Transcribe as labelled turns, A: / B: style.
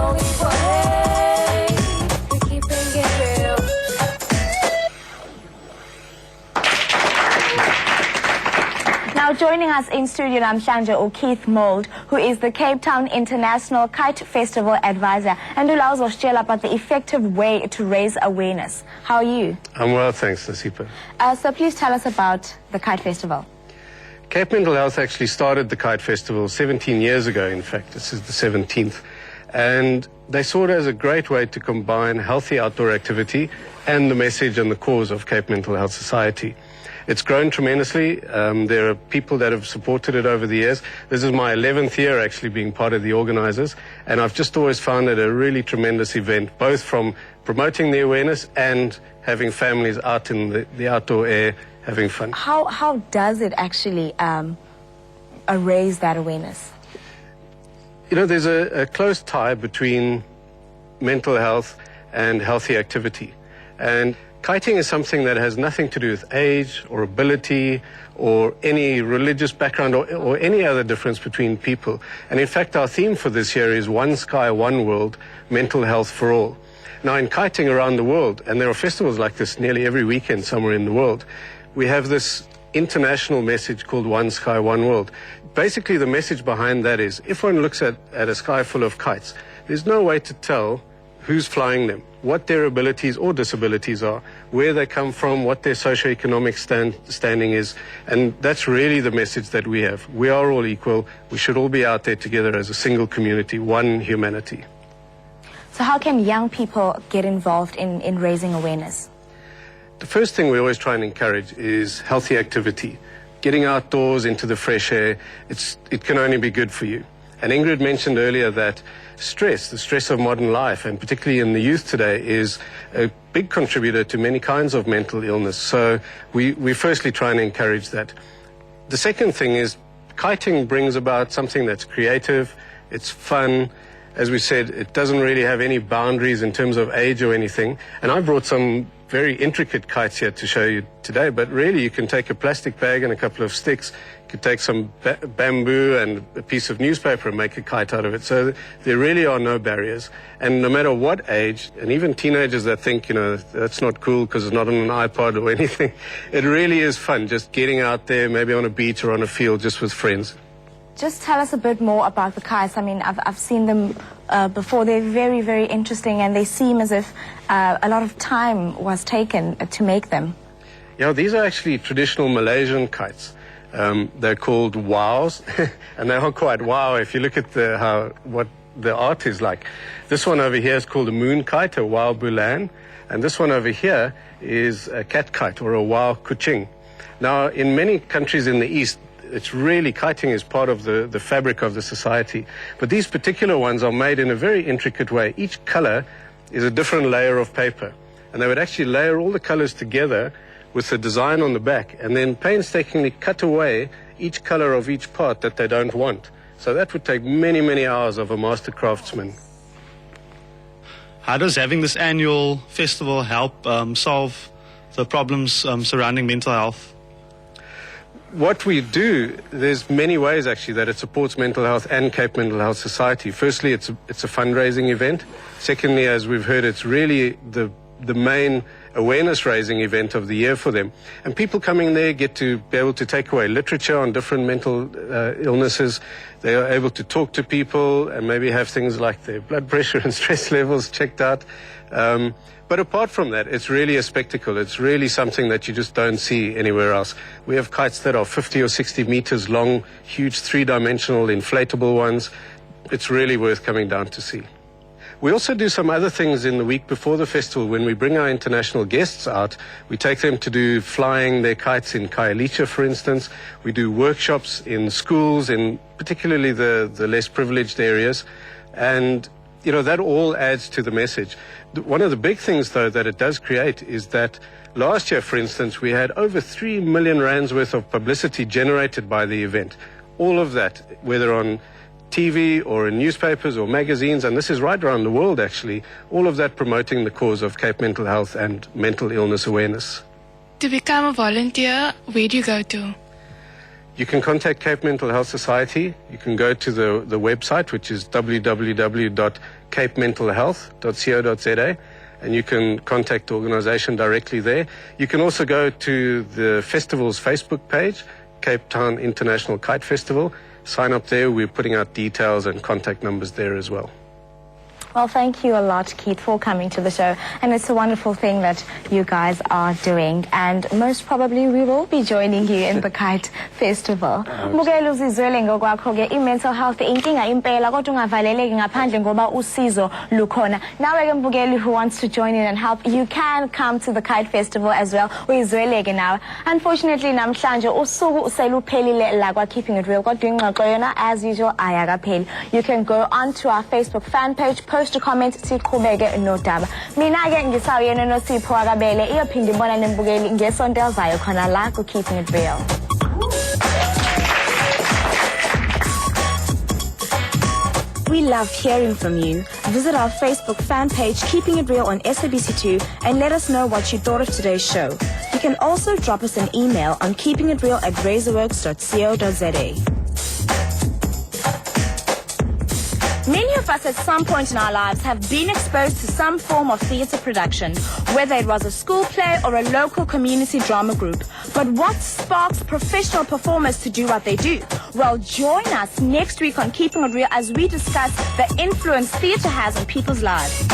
A: only way to keeping it real.
B: Now joining us in studio namhlanje Keith Mould, who is the Cape Town International Kite Festival advisor and allows us to share about the effective way to raise awareness. How are you?
C: I'm well, thanks, Nasipa.
B: So please tell us about the Kite Festival.
C: Cape Mental Health actually started the Kite Festival 17 years ago, in fact. This is the 17th. And they saw it as a great way to combine healthy outdoor activity and the message and the cause of Cape Mental Health Society. It's grown tremendously. There are people that have supported it over the years. This is my 11th year actually being part of the organizers, and I've just always found it a really tremendous event, both from promoting the awareness and having families out in the outdoor air having fun.
B: How does it actually raise that awareness?
C: You know, there's a close tie between mental health and healthy activity. And kiting is something that has nothing to do with age or ability or any religious background or any other difference between people. And in fact, our theme for this year is One Sky, One World, Mental Health for All. Now, in kiting around the world, and there are festivals like this nearly every weekend somewhere in the world, we have this international message called One Sky, One World. Basically, the message behind that is, if one looks at a sky full of kites, there's no way to tell who's flying them, what their abilities or disabilities are, where they come from, what their socioeconomic standing is. And that's really the message that we have. We are all equal. We should all be out there together as a single community, one humanity.
B: So how can young people get involved in raising awareness?
C: The first thing we always try and encourage is healthy activity. Getting outdoors into the fresh air, it can only be good for you. And Ingrid mentioned earlier that stress, the stress of modern life, and particularly in the youth today, is a big contributor to many kinds of mental illness. So we firstly try and encourage that. The second thing is kiting brings about something that's creative, it's fun. As we said, it doesn't really have any boundaries in terms of age or anything. And I brought some very intricate kites here to show you today, but really you can take a plastic bag and a couple of sticks, you could take some bamboo and a piece of newspaper and make a kite out of it. So there really are no barriers. And no matter what age, and even teenagers that think, you know, that's not cool because it's not on an iPod or anything, it really is fun just getting out there, maybe on a beach or on a field just with friends.
B: Just tell us a bit more about the kites. I mean, I've seen them before. They're very, very interesting, and they seem as if a lot of time was taken to make them.
C: Yeah, these are actually traditional Malaysian kites. They're called wows, and they are quite wow if you look at what the art is like. This one over here is called a moon kite, a wow bulan, and this one over here is a cat kite, or a wow kuching. Now, in many countries in the East, it's really, kiting is part of the fabric of the society. But these particular ones are made in a very intricate way. Each color is a different layer of paper. And they would actually layer all the colors together with a design on the back and then painstakingly cut away each color of each part that they don't want. So that would take many, many hours of a master craftsman.
D: How does having this annual festival help solve the problems surrounding mental health?
C: What we do, there's many ways actually that it supports mental health and Cape Mental Health Society. Firstly, it's a fundraising event. Secondly, as we've heard, it's really the main awareness raising event of the year for them. And people coming there get to be able to take away literature on different mental illnesses. They are able to talk to people and maybe have things like their blood pressure and stress levels checked out. But apart from that, it's really a spectacle. It's really something that you just don't see anywhere else. We have kites that are 50 or 60 meters long, huge three-dimensional inflatable ones. It's really worth coming down to see. We also do some other things in the week before the festival. When we bring our international guests out, we take them to do flying their kites in Khayelitsha, for instance. We do workshops in schools, in particularly the less privileged areas. And you know, that all adds to the message. One of the big things, though, that it does create is that last year, for instance, we had over 3 million rands worth of publicity generated by the event. All of that, whether on TV or in newspapers or magazines, and this is right around the world, actually, all of that promoting the cause of Cape Mental Health and mental illness awareness.
E: To become a volunteer, where do you go to?
C: You can contact Cape Mental Health Society. You can go to the website, which is www.capementalhealth.org. capementalhealth.co.za, and you can contact the organization directly there. You can also go to the festival's Facebook page, Cape Town International Kite Festival. Sign up there. We're putting out details and contact numbers there as well.
B: Well, thank you a lot, Keith, for coming to the show. And it's a wonderful thing that you guys are doing. And most probably we will be joining you in the Kite Festival. Mbukeli uzizwele ngokwakho-ke i-mental health inkinga impela kodwa ungavaleleki ngaphandle ngoba usizo lukhona. Nawe-ke Mbukeli who wants to join in and help, you can come to the Kite Festival as well. Uyizweleke nawe. Unfortunately, namhlanje usuku useluphelile la kwa Keeping It Real. Kodwa ingxoxo yona as usual ayakapheli. You can go onto our Facebook fan page, post a comment, siqhubeke nodaba. Mina-ke ngisawuyena noSipho Akabele iyophinde ibona nembukeli ngesonto elizayo khona la ku Keeping It Real.
F: We love hearing from you. Visit our Facebook fan page, Keeping It Real on SABC2, and let us know what you thought of today's show. You can also drop us an email on keepingitreal@razorworks.co.za. Many of us at some point in our lives have been exposed to some form of theatre production, whether it was a school play or a local community drama group. But what sparks professional performers to do what they do? Well, join us next week on Keeping It Real as we discuss the influence theatre has on people's lives.